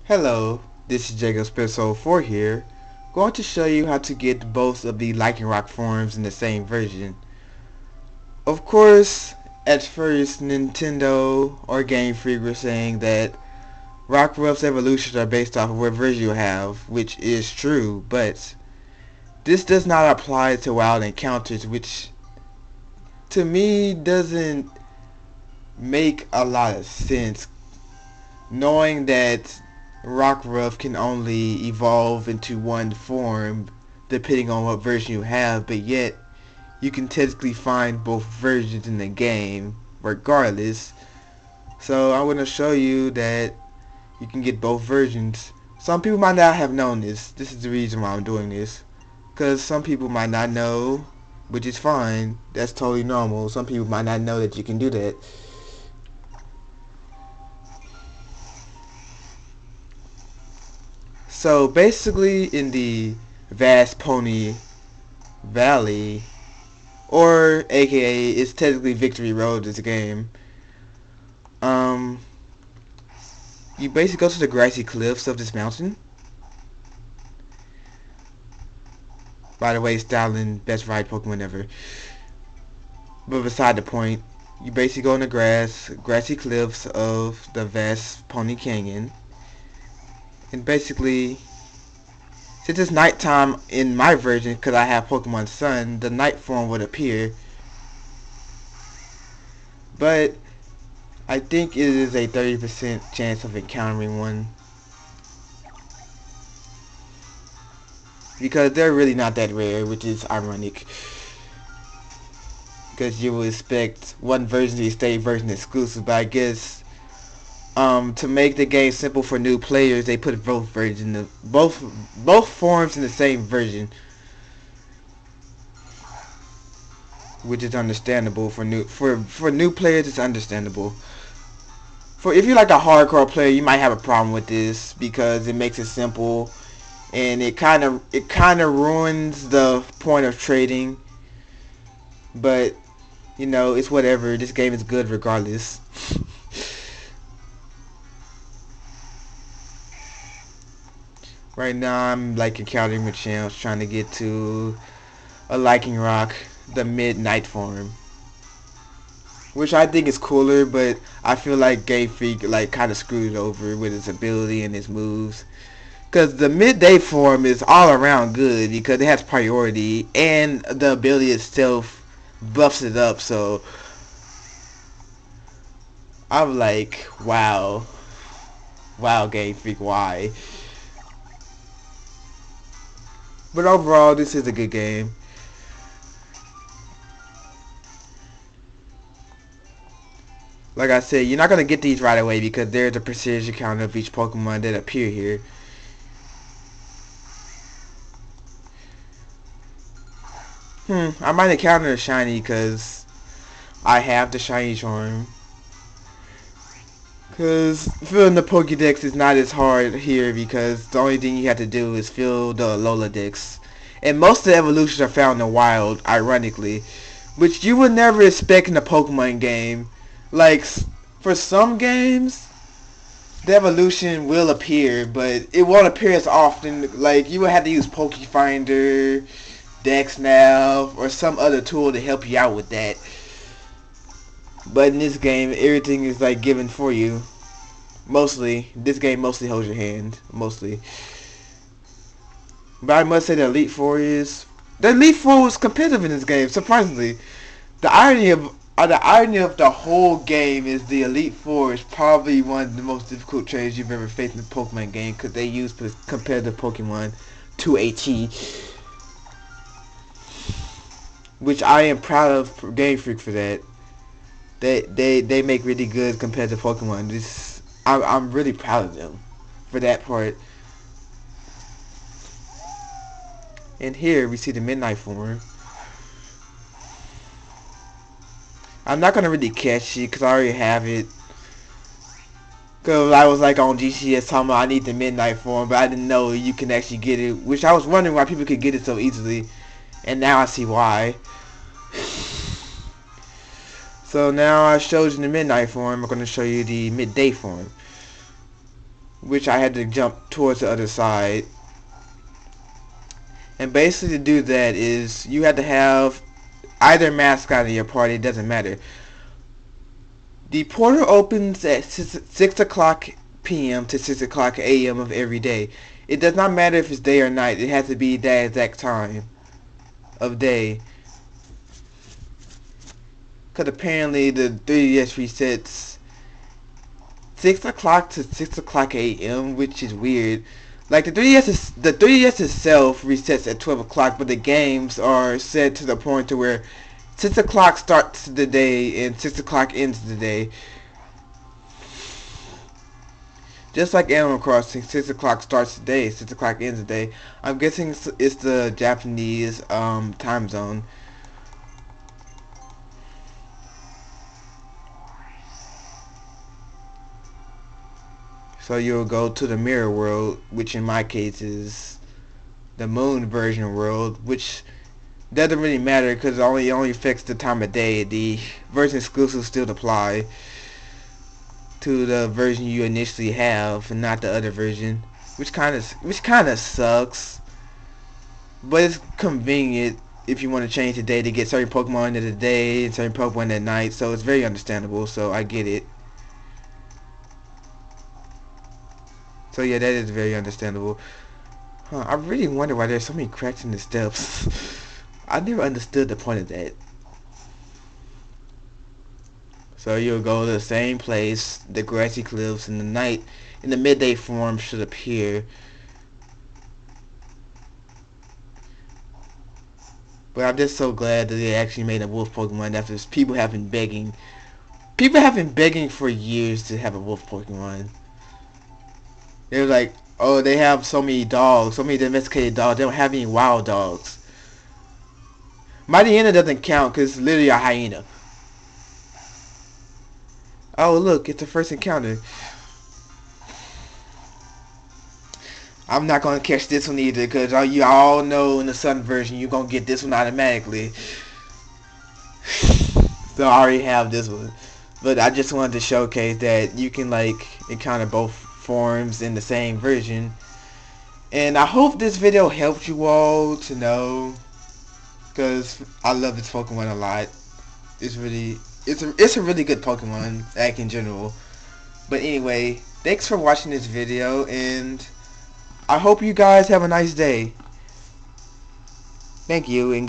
Hello, this is Jacob Spencer 4 here, going to show you how to get both of the Lycanroc forms in the same version. Of course, at first Nintendo or Game Freak were saying that Rockruff's evolutions are based off of what version you have, which is true, but this does not apply to Wild Encounters, which to me doesn't make a lot of sense, knowing that Rockruff can only evolve into one form depending on what version you have, but yet you can technically find both versions in the game regardless. So I want to show you that you can get both versions. Some people might not have known this. This is the reason why I'm doing this. Because some people might not know, which is fine. That's totally normal. Some people might not know that you can do that. So basically in the Vast Pony Valley, or aka it's technically Victory Road, this game, um, you basically go to the grassy cliffs of this mountain. By the way, styling best ride Pokemon ever. But beside the point, you basically go in the grassy cliffs of the Vast Pony Canyon, and basically, since it's nighttime in my version, because I have Pokemon Sun, the night form would appear. But I think it is a 30% chance of encountering one, because they're really not that rare, which is ironic. Because you would expect one version to stay version exclusive, but I guess to make the game simple for new players, they put both versions, both forms in the same version, which is understandable for new players. It's understandable. For if you're like a hardcore player, you might have a problem with this because it makes it simple, and it kind of ruins the point of trading. But it's whatever. This game is good regardless. Right now, I'm like encountering Machamps, trying to get to a Lycanroc, the midnight form, which I think is cooler, but I feel like Game Freak like kind of screwed it over with his ability and his moves. Because the midday form is all around good because it has priority and the ability itself buffs it up. So I'm like, wow, wow, Game Freak, why? But overall, this is a good game. Like I said, you're not going to get these right away because there's a precision count of each Pokemon that appear here. I might encounter a shiny because I have the shiny charm. Because filling the Pokédex is not as hard here because the only thing you have to do is fill the Alola Dex. And most of the evolutions are found in the wild, ironically, which you would never expect in a Pokemon game. Like, for some games, the evolution will appear, but it won't appear as often. Like, you would have to use Pokefinder, DexNav, or some other tool to help you out with that. But in this game, everything is like given for you. Mostly, this game mostly holds your hand. Mostly. But I must say the Elite Four was competitive in this game. Surprisingly, the irony of the whole game is the Elite Four is probably one of the most difficult trainers you've ever faced in a Pokemon game because they use competitive Pokemon to a T, which I am proud of Game Freak for that. They make really good competitive Pokemon. I'm really proud of them for that part. And here we see the Midnight form. I'm not gonna really catch it because I already have it. Cause I was like on GCS talking about I need the Midnight form, but I didn't know you can actually get it. Which I was wondering why people could get it so easily, and now I see why. So now I showed you the midnight form. I'm going to show you the midday form, which I had to jump towards the other side. And basically to do that is you have to have either mascot in your party, it doesn't matter. The portal opens at 6 o'clock p.m. to 6 o'clock a.m. of every day. It does not matter if it's day or night. It has to be that exact time of day. Because apparently the 3DS resets 6 o'clock to 6 o'clock a.m., which is weird. Like the 3DS itself resets at 12 o'clock, but the games are set to the point to where 6 o'clock starts the day and 6 o'clock ends the day. Just like Animal Crossing, 6 o'clock starts the day, 6 o'clock ends the day. I'm guessing it's the Japanese time zone. So you'll go to the mirror world, which in my case is the moon version world, which doesn't really matter because it only affects the time of day. The version exclusives still apply to the version you initially have, and not the other version, which kind of sucks. But it's convenient if you want to change the day to get certain Pokemon in the day and certain Pokemon at night. So it's very understandable. So I get it. So yeah, that is very understandable. I really wonder why there's so many cracks in the steps. I never understood the point of that. So you'll go to the same place, the grassy cliffs, and the night in the midday form should appear. But I'm just so glad that they actually made a wolf Pokemon after people have been begging. People have been begging for years to have a wolf Pokemon. They're like, oh, they have so many dogs, so many domesticated dogs. They don't have any wild dogs. Mighty Hyena doesn't count because it's literally a hyena. Oh, look, it's the first encounter. I'm not going to catch this one either because you all know in the Sun version you're going to get this one automatically. So I already have this one. But I just wanted to showcase that you can like encounter both forms in the same version. And I hope this video helped you all to know, because I love this Pokemon a lot. It's a really good Pokemon, like in general. But anyway, thanks for watching this video, and I hope you guys have a nice day. Thank you, and